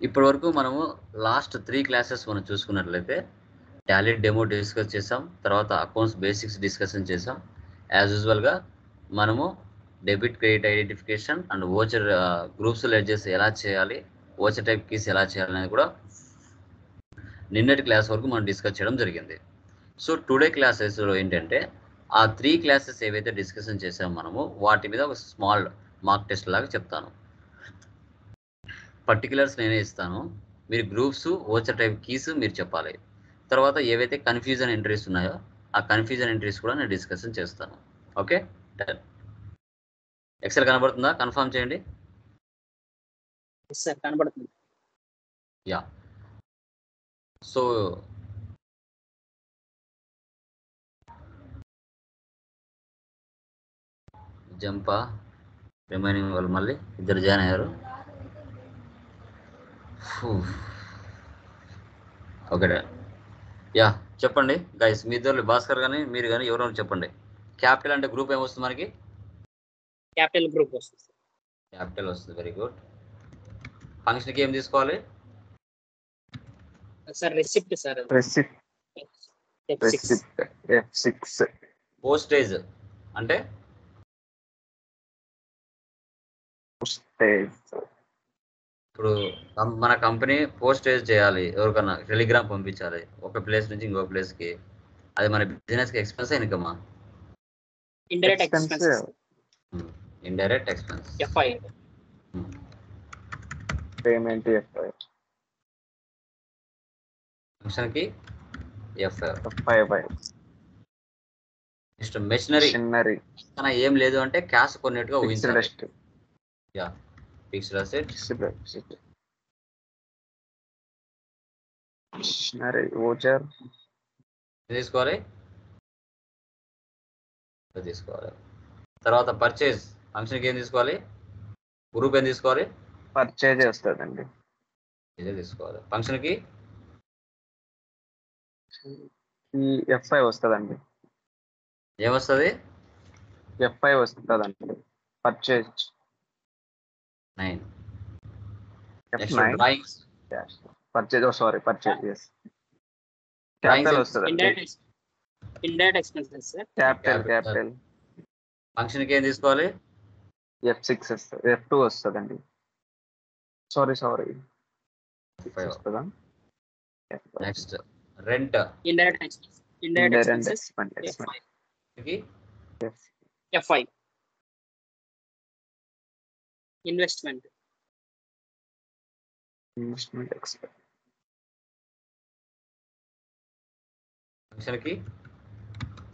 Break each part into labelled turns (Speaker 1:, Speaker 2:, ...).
Speaker 1: ఇప్పటి వరకు మనము లాస్ట్ 3 క్లాసెస్ మనం చూసుకున్నట్లయితే టాలీ డెమో డిస్కస్ చేసాం. తర్వాత అకౌంట్స్ బేసిక్స్ డిస్కషన్ చేసాం. యాజ్ యూజువల్‌గా మనము debit, credit identification and voucher groups ledgers ఎలా చేయాలి, వోచర్ టైప్ కీస్ ఎలా చేయాలనేది కూడా నిన్నటి క్లాస్ వరకు మనం డిస్కస్ చేయడం జరిగింది. సో టుడే క్లాసెస్‌లో ఏంటంటే ఆ 3 క్లాసెస్ ఏవైతే డిస్కషన్ చేసామో మనము వాటి మీద ఒక స్మాల్ మాక్ టెస్ట్ లాగా చెప్తాను. పర్టిక్యులర్స్ నేనే ఇస్తాను. మీరు గ్రూప్స్, వోచర్ టైప్ కీస్ మీరు చెప్పాలి. తర్వాత ఏవైతే కన్‌ఫ్యూజన్ ఎంట్రీస్ ఉన్నాయో ఆ కన్‌ఫ్యూజన్ ఎంట్రీస్ కూడా నేను డిస్కషన్ చేస్తాను. ఓకే? డన్. ఎక్సెల్ కనబడుతుందా? కన్ఫర్మ్ చేయండి.
Speaker 2: సార్ కనబడుతుంది.
Speaker 1: యాహ్! సో జంపా రిమైనింగ్ వాళ్ళు మళ్ళీ ఇద్దరు జాయిన్ అయ్యారు. ఓకే. యా చెప్పండి గైస్, మీ ఇద్దరు భాస్కర్ కానీ మీరు కానీ ఎవరైనా చెప్పండి. క్యాపిటల్ అంటే గ్రూప్ ఏమొస్తుంది మనకి?
Speaker 2: క్యాపిటల్ గ్రూప్ వస్తుంది.
Speaker 1: క్యాపిటల్ వస్తుంది. Very good. ఫంక్షన్కి ఏం తీసుకోవాలి
Speaker 2: sir? Receipt sir.
Speaker 3: Receipt F6.
Speaker 1: Postage అంటే ఇప్పుడు మన కంపెనీ పోస్టేజ్ చేయాలి, ఎవరికన్నా టెలిగ్రామ్ పంపించాలి ఒక ప్లేస్ నుంచి ఇంకో ప్లేస్కి. అది మన బిజినెస్కి ఎక్స్పెన్స్ ఇన్కమా?
Speaker 2: Indirect expenses.
Speaker 1: Indirect expense.
Speaker 2: FI.
Speaker 3: Payment FI.
Speaker 1: ఫంక్షన్కి FI. నెక్స్ట్ మెషినరీ ఏం లేదు అంటే క్యాష్ కొన్నట్టుగా ఊహించాలి. Yeah fixed asset.
Speaker 3: Machinery voucher
Speaker 1: తీసుకోవాలి. తర్వాత పర్చేజ్ ఫంక్షన్కి ఏం తీసుకోవాలి? గ్రూప్ ఏం తీసుకోవాలి?
Speaker 3: పర్చేజ్ వస్తుందండి.
Speaker 1: ఇదే తీసుకోవాలి. ఫంక్షన్కి
Speaker 3: FI వస్తుందండి.
Speaker 1: ఏమొస్తుంది?
Speaker 3: FI వస్తుందండి. Purchase
Speaker 1: 9.
Speaker 3: F9.
Speaker 1: Drawings.
Speaker 3: Purchase purchase capital వస్తుంది.
Speaker 2: Indirect expenses sir.
Speaker 3: క్యాపిటల్.
Speaker 1: ఫంక్షన్కి ఏం తీసుకోవాలి?
Speaker 3: F6 వస్తుంది. F2 వస్తుందండి. సారీ వస్తుందా?
Speaker 1: Next rent.
Speaker 2: Indirect expenses. FI. Investment
Speaker 3: expense.
Speaker 1: ఫంక్షన్కి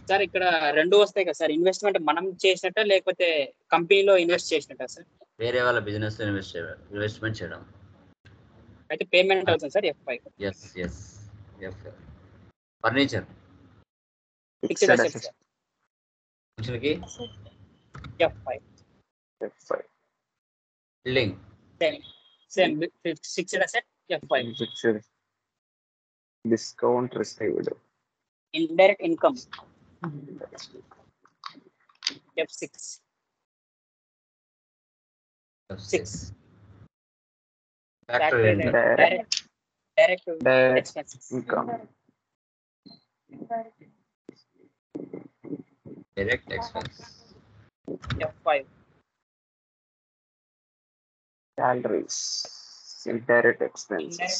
Speaker 2: సార్ ఇక్కడ రెండు వస్తాయి కదా సార్. ఇన్వెస్ట్మెంట్ మనం చేసినట్ట లేకపోతే కంపెనీలో ఇన్వెస్ట్ చేసినట్ట సార్?
Speaker 1: వేరే వాళ్ళ బిజినెస్ లో ఇన్వెస్ట్మెంట్ చేయడం.
Speaker 2: అయితే పేమెంట్ అవుతుంది sir. FI.
Speaker 1: yes FI. Furniture
Speaker 2: fixed assets.
Speaker 1: ఫంక్షన్కి
Speaker 2: FI.
Speaker 1: Building
Speaker 2: same fixed asset. FI.
Speaker 3: Discount received.
Speaker 2: Indirect income. F6.
Speaker 1: Factory
Speaker 2: direct expenses.
Speaker 3: Income.
Speaker 1: Direct expense.
Speaker 2: F5.
Speaker 3: Salaries. Indirect expenses.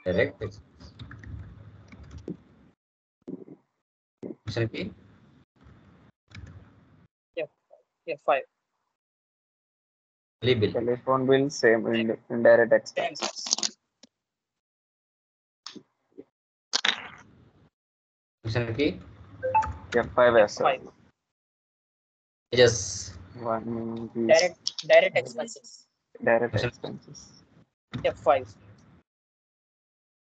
Speaker 1: Direct expense. ఫంక్షన్కి
Speaker 2: F5.
Speaker 1: Bill.
Speaker 3: Telephone bill, same indirect expenses.
Speaker 1: ఫంక్షన్కి
Speaker 3: F5
Speaker 1: yes.
Speaker 2: Direct expenses.
Speaker 3: Direct expenses.
Speaker 2: F5.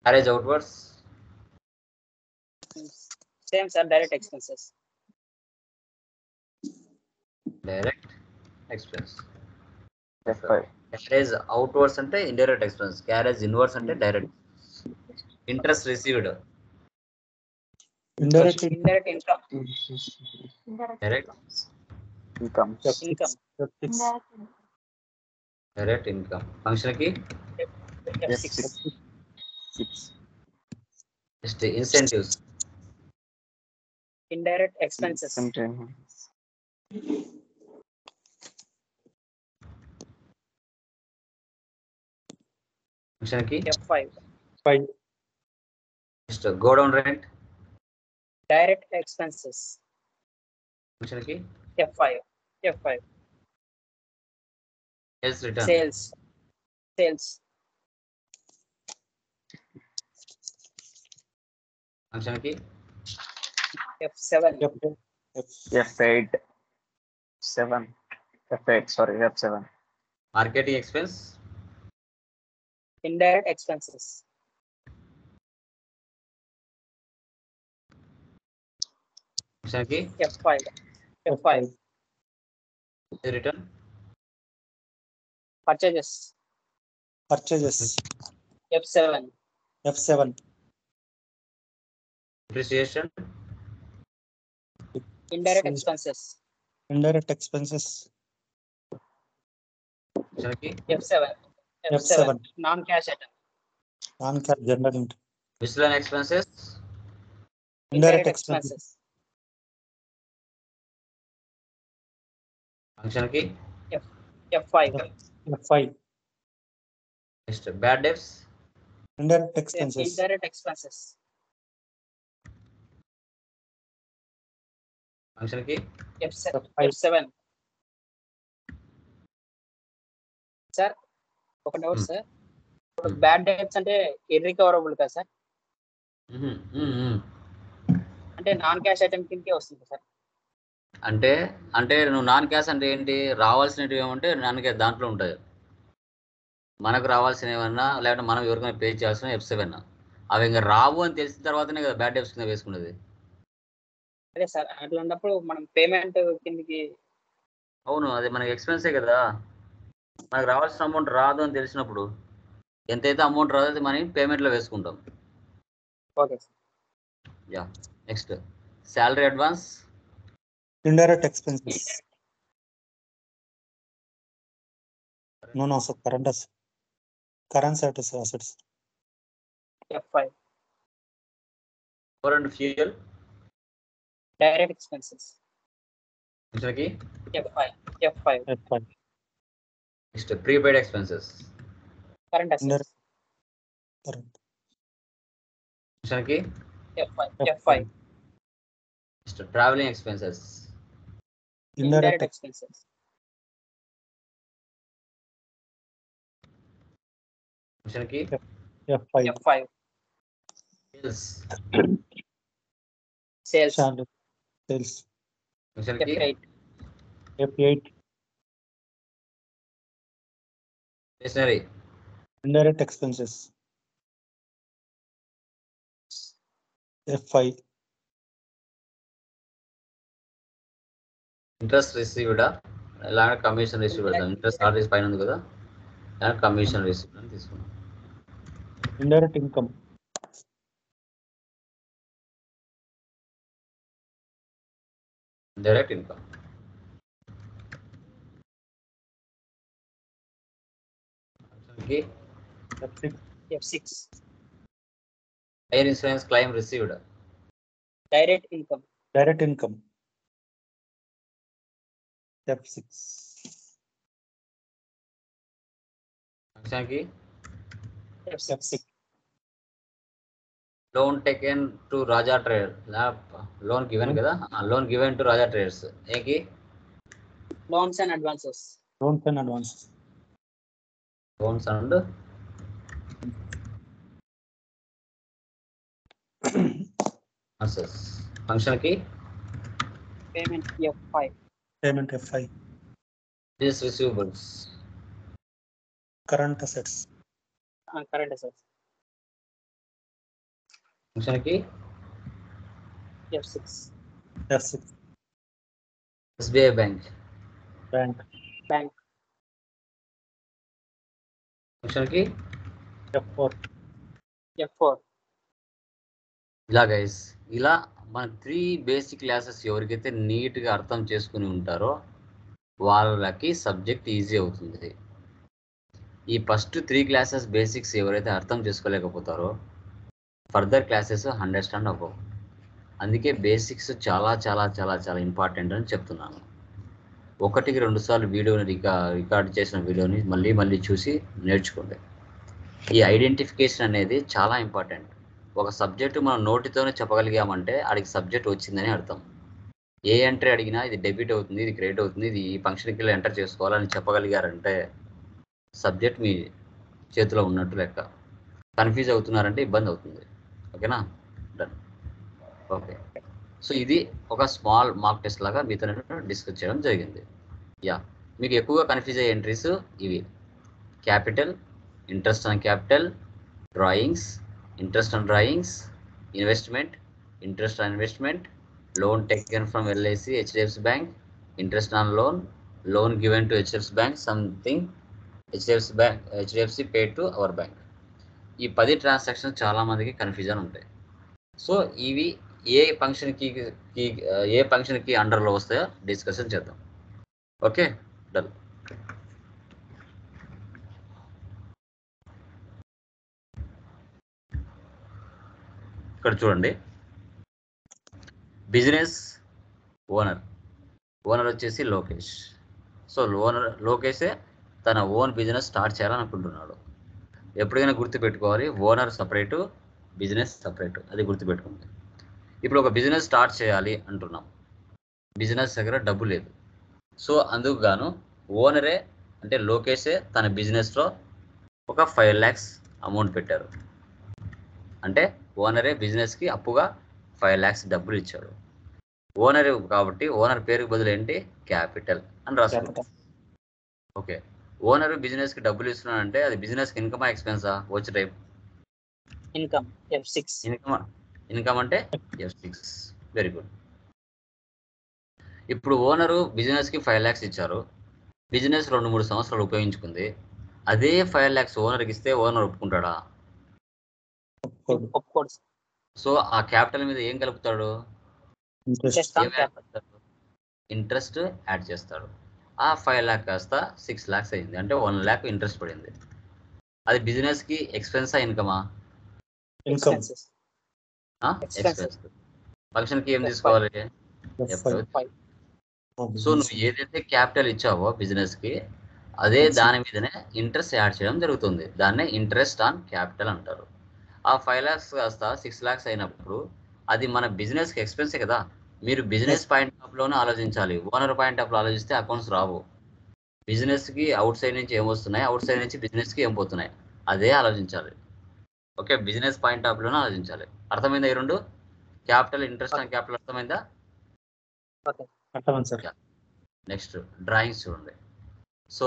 Speaker 1: Carriage outwards.
Speaker 2: Same sir, direct expenses.
Speaker 1: Direct expense.
Speaker 3: F5.
Speaker 1: Carriage outwards అంటే indirect expense. Carriage inwards అంటే direct. Interest received.
Speaker 2: Indirect income.
Speaker 1: Direct
Speaker 3: income.
Speaker 1: Direct income function కి
Speaker 2: F6.
Speaker 3: F6.
Speaker 1: Next incentives
Speaker 2: Indirect expenses.
Speaker 1: Function కి
Speaker 2: F5.
Speaker 4: 5.
Speaker 1: Next godown rent
Speaker 2: Direct expenses.
Speaker 1: Function కి
Speaker 2: F5. F5.
Speaker 1: Sales return
Speaker 2: Sales.
Speaker 1: Function కి
Speaker 2: F7.
Speaker 3: F8. 7. F8. Sorry, F7.
Speaker 1: Marketing expense
Speaker 2: Indirect expenses.
Speaker 1: Function కి
Speaker 2: F5. F5.
Speaker 1: Return
Speaker 2: Purchases.
Speaker 4: Purchases.
Speaker 2: F7.
Speaker 4: F7.
Speaker 1: Depreciation
Speaker 2: Indirect expenses.
Speaker 4: Indirect expenses.
Speaker 1: Function కి
Speaker 2: F7.
Speaker 4: F7.
Speaker 2: Non-cash item.
Speaker 4: Non-cash general entry.
Speaker 1: మిస్లైన్ expenses
Speaker 4: Indirect expenses.
Speaker 1: Function కి
Speaker 2: F5.
Speaker 4: F5.
Speaker 1: Next bad debts
Speaker 4: Indirect expenses.
Speaker 2: Indirect expenses.
Speaker 1: Function కి
Speaker 2: F7. Sir ఒక doubt sir, ఇప్పుడు bad debts అంటే irrecoverable కదా sir, అంటే non cash item కిందకే వస్తుంది sir.
Speaker 1: అంటే అంటే నువ్వు నాన్ క్యాష్ అంటే ఏంటి, రావాల్సినవి ఏమంటే నాన్ క్యాష్ దాంట్లో ఉంటాయి. మనకు రావాల్సిన ఏమన్నా లేకపోతే మనం ఎవరికైనా పే చేయాల్సిన F7 అవి ఇంకా రావు అని తెలిసిన తర్వాతనే కదా బ్యాడ్ డెబ్ట్స్ కింద వేసుకున్నది.
Speaker 2: అదే సార్, అట్లాంటప్పుడు మనం పేమెంట్ కిందకి.
Speaker 1: అవును, అది మనకి ఎక్స్పెన్సే కదా. మనకు రావాల్సిన అమౌంట్ రాదు అని తెలిసినప్పుడు ఎంతైతే అమౌంట్ రాదు అది మనం పేమెంట్లో వేసుకుంటాం.
Speaker 2: Okay sir.
Speaker 1: Yeah next salary advance
Speaker 4: Indirect expenses. No, sir. Current assets. Current assets.
Speaker 2: F5.
Speaker 1: Four and fuel
Speaker 2: Direct expenses.
Speaker 1: ఫంక్షన్కి
Speaker 2: F5.
Speaker 4: F5.
Speaker 1: Next prepaid expenses
Speaker 2: Current assets.
Speaker 4: Current.
Speaker 1: ఫంక్షన్కి
Speaker 2: F5.
Speaker 1: Next travelling expenses
Speaker 2: Indirect expenses.
Speaker 1: ఫంక్షన్కి
Speaker 4: F5.
Speaker 2: F5. Sales.
Speaker 4: Channel. Sales.
Speaker 1: ఫంక్షన్కి
Speaker 2: F8.
Speaker 4: F8.
Speaker 1: Stationery
Speaker 4: Indirect expenses. F5.
Speaker 1: Interest received ఇలా commission receive పెడతాం. Interest orders పైన ఉంది కదా, commission receive అని తీసుకున్నాం.
Speaker 4: Indirect income.
Speaker 1: డైరెక్ట్ ఇన్కమ్ ఫంక్షన్కి
Speaker 4: F6.
Speaker 2: F6.
Speaker 1: Fire insurance claim received
Speaker 2: Direct income.
Speaker 4: Direct income. F6.
Speaker 1: ఫంక్షన్కి
Speaker 2: F6.
Speaker 1: Loan taken to Raja trade loan given కదా, loan given to Raja traders ఏకి
Speaker 2: Loans and advances.
Speaker 4: Loans and advances.
Speaker 1: Loans and assets. ఫంక్షన్కి
Speaker 2: Payment F5.
Speaker 4: Payment F5.
Speaker 1: This receivables
Speaker 4: Current assets.
Speaker 2: Current assets.
Speaker 1: ఫంక్షన్కి
Speaker 2: F6.
Speaker 4: F6.
Speaker 1: SBI bank
Speaker 4: Bank.
Speaker 2: Bank.
Speaker 1: ఫంక్షన్కి
Speaker 4: F4.
Speaker 2: F4.
Speaker 1: ఇలా guys, ఇలా మన 3 basic classes ఎవరికైతే నీట్గా అర్థం చేసుకుని ఉంటారో వాళ్ళకి సబ్జెక్ట్ ఈజీ అవుతుంది. ఈ ఫస్ట్ 3 క్లాసెస్ బేసిక్స్ ఎవరైతే అర్థం చేసుకోలేకపోతారో ఫర్దర్ క్లాసెస్ అండర్స్టాండ్ అవ్వవు. అందుకే బేసిక్స్ చాలా చాలా చాలా చాలా ఇంపార్టెంట్ అని చెప్తున్నాను. 1-2 సార్లు వీడియోని రికార్డ్ చేసిన వీడియోని మళ్ళీ మళ్ళీ చూసి నేర్చుకోండి. ఈ ఐడెంటిఫికేషన్ అనేది చాలా ఇంపార్టెంట్. ఒక సబ్జెక్టు మనం నోటితోనే చెప్పగలిగామంటే ఆడికి సబ్జెక్ట్ వచ్చిందని అర్థం. ఏ ఎంట్రీ అడిగినా ఇది డెబిట్ అవుతుంది, ఇది క్రెడిట్ అవుతుంది, ఇది ఈ ఫంక్షన్కి ఎంటర్ చేసుకోవాలని చెప్పగలిగారంటే సబ్జెక్ట్ మీ చేతిలో ఉన్నట్టు లెక్క. కన్ఫ్యూజ్ అవుతున్నారంటే ఇబ్బంది అవుతుంది. ఓకేనా? డన్. ఓకే, సో ఇది ఒక స్మాల్ మార్క్ టెస్ట్ లాగా మీతో నేను డిస్కస్ చేయడం జరిగింది. యా, మీకు ఎక్కువగా కన్ఫ్యూజ్ అయ్యే ఎంట్రీస్ ఇవి: capital, interest on capital, drawings, interest on drawings, investment, interest on investment, loan taken from LIC HDFC bank, interest on loan, loan given to HDFC bank, something HDFC paid to our bank. ఈ 10 transactions చాలా మందికి confusion ఉంటాయి. So ఇవి ఏ ఫంక్షన్కి అండర్లో వస్తాయో discussion చేద్దాం. Okay, done. ఇక్కడ చూడండి, బిజినెస్ ఓనర్ వచ్చేసి లోకేష్. సో లోకేషే తన ఓన్ బిజినెస్ స్టార్ట్ చేయాలనుకుంటున్నాడు. ఎప్పుడైనా గుర్తుపెట్టుకోవాలి, ఓనర్ సపరేటు, బిజినెస్ సపరేటు, అది గుర్తుపెట్టుకోండి. ఇప్పుడు ఒక బిజినెస్ స్టార్ట్ చేయాలి అంటున్నాం, బిజినెస్ దగ్గర డబ్బు లేదు. సో అందుకు గాను ఓనరే అంటే లోకేషే తన బిజినెస్లో ఒక 5 lakhs అమౌంట్ పెట్టారు. అంటే ఓనరే బిజినెస్కి అప్పుగా 5 lakhs డబ్బులు ఇచ్చాడు. ఓనర్ కాబట్టి ఓనర్ పేరుకి బదులు ఏంటి? క్యాపిటల్ అని రాసుకుంటాం. ఓకే, ఓనర్ బిజినెస్కి డబ్బులు ఇస్తున్నాడంటే అది బిజినెస్కి ఇన్కమా ఎక్స్పెన్సా? వచ్చి టైప్
Speaker 2: ఇన్కమ్ F6.
Speaker 1: ఇన్కమ్ అంటే F6. Very good. ఇప్పుడు ఓనరు బిజినెస్కి 5 lakhs ఇచ్చారు. బిజినెస్ 2-3 సంవత్సరాలు ఉపయోగించుకుంది. అదే 5 lakhs ఓనర్కి ఇస్తే ఓనర్ ఒప్పుకుంటాడా?
Speaker 2: ఒప్పుకోడు.
Speaker 1: సో ఆ క్యాపిటల్ మీద ఏం కలుపుతాడు? ఇంట్రెస్ట్ యాడ్ చేస్తాడు. ఆ 5 lakh కాస్త 6 lakhs అయింది, అంటే 1 lakh ఇంట్రెస్ట్ పడింది. అది బిజినెస్కి ఎక్స్పెన్సా ఇన్కమా?
Speaker 2: ఎక్స్పెన్స్.
Speaker 1: ఎక్స్పెన్స్. ఫంక్షన్కి ఏం తీసుకోవాలి? F5. సో నువ్వు ఏదైతే క్యాపిటల్ ఇచ్చావో బిజినెస్కి అదే దాని మీదనే ఇంట్రెస్ట్ యాడ్ చేయడం జరుగుతుంది. దాన్నే ఇంట్రెస్ట్ ఆన్ క్యాపిటల్ అంటారు. ఆ 5 lakhs కాస్త 6 lakhs అయినప్పుడు అది మన బిజినెస్కి ఎక్స్పెన్సే కదా. మీరు బిజినెస్ పాయింట్ ఆఫ్ లోనే ఆలోచించాలి. ఓనర్ పాయింట్ ఆఫ్ లో ఆలోచిస్తే అకౌంట్స్ రావు. బిజినెస్కి అవుట్ సైడ్ నుంచి ఏం వస్తున్నాయి, అవుట్ సైడ్ నుంచి బిజినెస్కి ఏం పోతున్నాయి, అదే ఆలోచించాలి. ఓకే, బిజినెస్ పాయింట్ ఆఫ్ లోనే ఆలోచించాలి. అర్థమైందా? ఈ రెండు క్యాపిటల్, ఇంట్రెస్ట్ ఆన్ క్యాపిటల్ అర్థమైందా? నెక్స్ట్ డ్రాయింగ్స్ చూడండి. సో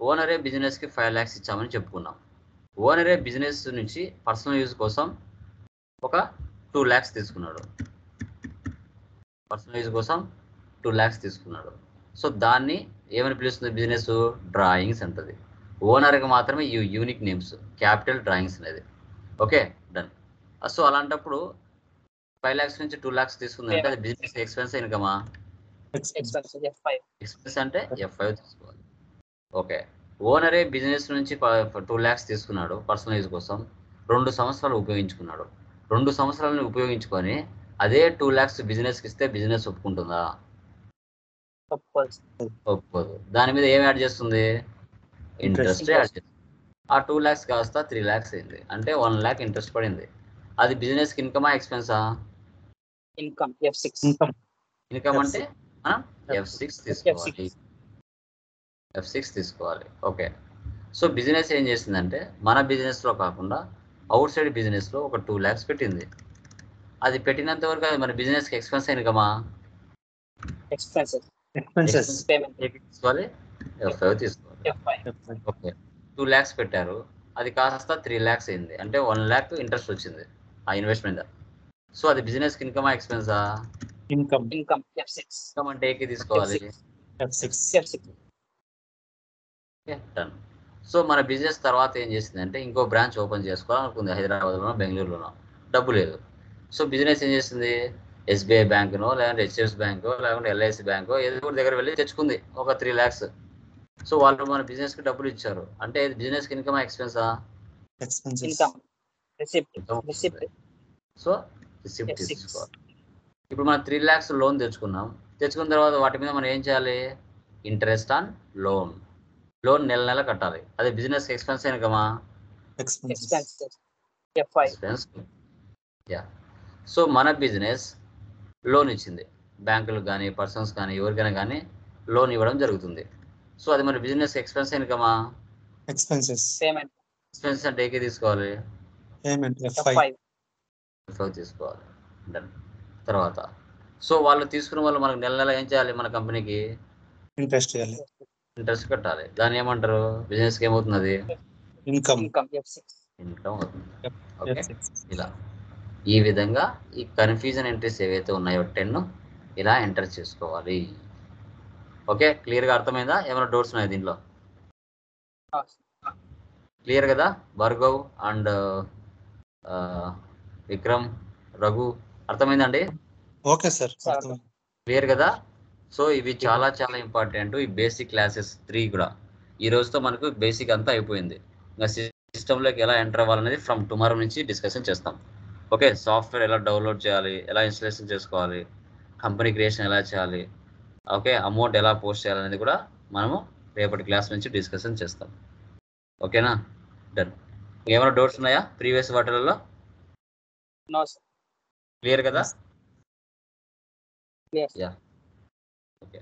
Speaker 1: ఓనరే బిజినెస్కి 5 lakhs ఇచ్చామని చెప్పుకున్నాం. ఓనరే బిజినెస్ నుంచి పర్సనల్ యూజ్ కోసం ఒక 2 lakhs తీసుకున్నాడు. పర్సనల్ యూజ్ కోసం 2 lakhs తీసుకున్నాడు. సో దాన్ని ఏమని పిలుస్తుంది? బిజినెస్ డ్రాయింగ్స్ అంటది. ఓనర్కి మాత్రమే ఈ యూనిక్ నేమ్స్ క్యాపిటల్ డ్రాయింగ్స్ అనేది. Okay, done. సో అలాంటప్పుడు 5 lakhs నుంచి 2 lakhs తీసుకుందంటే అది బిజినెస్ ఎక్స్పెన్స్ ఇన్కమా? ఎక్స్పెన్స్ అంటే F5 తీసుకోవాలి. ఓకే, ఓనరే బిజినెస్ నుంచి 2 lakhs తీసుకున్నాడు పర్సనల్ యూజ్ కోసం. 2 సంవత్సరాలు ఉపయోగించుకున్నాడు. 2 సంవత్సరాలను ఉపయోగించుకొని అదే 2 lakhs బిజినెస్కి ఇస్తే బిజినెస్ ఒప్పుకుంటుందా? ఒప్పుకోదు. దాని మీద ఏం యాడ్ చేస్తుంది? ఇంట్రెస్ట్ యాడ్ చేస్తుంది. ఆ 2 lakhs కాస్త 3 lakhs అయింది, అంటే 1 lakh ఇంట్రెస్ట్ పడింది. అది బిజినెస్కి ఇన్కమా ఎక్స్పెన్సా?
Speaker 2: Income F6.
Speaker 1: ఇన్కమ్ అంటే మనం F6 తీసుకోవాలి. F6 తీసుకోవాలి. ఓకే, సో బిజినెస్ ఏం చేసిందంటే మన బిజినెస్లో కాకుండా అవుట్ సైడ్ బిజినెస్లో ఒక 2 lakhs పెట్టింది. అది పెట్టినంత వరకు అది మన బిజినెస్కి ఎక్స్పెన్స్ ఇన్కమా?
Speaker 2: ఎక్స్పెన్సెస్ పేమెంట్
Speaker 1: తీసుకోవాలి. F5 తీసుకోవాలి. ఓకే, 2 lakhs పెట్టారు, అది కాస్త 3 lakhs అయింది, అంటే 1 lakh ఇంట్రెస్ట్ వచ్చింది ఆ ఇన్వెస్ట్మెంట్. సో అది బిజినెస్కి ఇన్కమా ఎక్స్పెన్సా?
Speaker 2: Income F6.
Speaker 1: ఇన్కమ్ అంటే ఏకి తీసుకోవాలి?
Speaker 2: F6.
Speaker 1: డన్. సో మన బిజినెస్ తర్వాత ఏం చేసిందంటే ఇంకో బ్రాంచ్ ఓపెన్ చేసుకోవాలనుకుంది, హైదరాబాద్లోనో బెంగళూరులోనో. డబ్బు లేదు. సో బిజినెస్ ఏం చేసింది? SBI బ్యాంకునో లేదంటే HDFC బ్యాంకో లేకుంటే LIC బ్యాంకో ఏదో ఒకటి దగ్గర వెళ్ళి తెచ్చుకుంది ఒక 3 lakhs. సో వాళ్ళు మన బిజినెస్ కి డబ్బులు ఇచ్చారు అంటే బిజినెస్ కి ఇన్కమ్ ఎక్స్పెన్సా?
Speaker 4: Expenses.
Speaker 2: Income receipt
Speaker 1: so receipt
Speaker 2: F6.
Speaker 1: తీసుకోవాలి. ఇప్పుడు మనం 3 lakhs లోన్ తెచ్చుకున్న తర్వాత వాటి మీద మనం ఏం చేయాలి? ఇంట్రెస్ట్ ఆన్ లోన్ నెల నెల కట్టాలి. అదే బిజినెస్ ఎక్స్పెన్స్ ఇన్కమా?
Speaker 4: Expenses.
Speaker 2: Expenses F5.
Speaker 1: Expense. Yeah. So మన బిజినెస్ లోన్ ఇచ్చింది, బ్యాంకులకు కానీ పర్సన్స్ కానీ ఎవరికైనా కానీ లోన్ ఇవ్వడం జరుగుతుంది. సో అది మన బిజినెస్ ఎక్స్పెన్స్ ఇన్కమా?
Speaker 4: Expenses.
Speaker 2: పేమెంట్
Speaker 1: ఎక్స్పెన్స్ అంటే ఏకే తీసుకోవాలి?
Speaker 4: Payment F5.
Speaker 2: F5.
Speaker 1: తీసుకోవాలి. డన్. తర్వాత సో వాళ్ళు తీసుకున్న వాళ్ళు మనకు నెల నెల ఏం చేయాలి? మన కంపెనీకి
Speaker 4: Interest చేయాలి.
Speaker 1: ఇంట్రెస్ట్ కట్టాలి. దాన్ని ఏమంటారు? బిజినెస్కి ఏమవుతుంది? అది
Speaker 4: Income.
Speaker 2: Income F6.
Speaker 1: ఇన్కమ్ అవుతుంది. Okay,
Speaker 4: F6.
Speaker 1: ఇలా ఈ విధంగా ఈ కన్ఫ్యూజన్ ఎంట్రీస్ ఏవైతే ఉన్నాయో 10 ఇలా ఎంటర్ చేసుకోవాలి. ఓకే, క్లియర్గా అర్థమైందా? ఏమైనా డౌట్స్ ఉన్నాయి దీంట్లో? క్లియర్ కదా? భార్గవ్ అండ్ విక్రమ్, రఘు అర్థమైందండి?
Speaker 4: Okay sir.
Speaker 1: క్లియర్ కదా? సో ఇవి చాలా చాలా ఇంపార్టెంట్. ఈ బేసిక్ క్లాసెస్ 3 కూడా ఈ రోజుతో మనకు బేసిక్ అంతా అయిపోయింది. ఇంకా సిస్టంలోకి ఎలా ఎంటర్ అవ్వాలనేది ఫ్రమ్ టుమారో నుంచి డిస్కషన్ చేస్తాం. ఓకే, సాఫ్ట్వేర్ ఎలా డౌన్లోడ్ చేయాలి, ఎలా ఇన్స్టాలేషన్ చేసుకోవాలి, కంపెనీ క్రియేషన్ ఎలా చేయాలి, ఓకే, అమౌంట్ ఎలా పోస్ట్ చేయాలనేది కూడా మనము రేపటి క్లాస్ నుంచి డిస్కషన్ చేస్తాం. ఓకేనా? డన్. ఏమైనా డౌట్స్ ఉన్నాయా ప్రీవియస్ వాటిలలో?
Speaker 2: No sir.
Speaker 1: క్లియర్ కదా?
Speaker 2: క్లియర్.
Speaker 1: యా. ఓకే.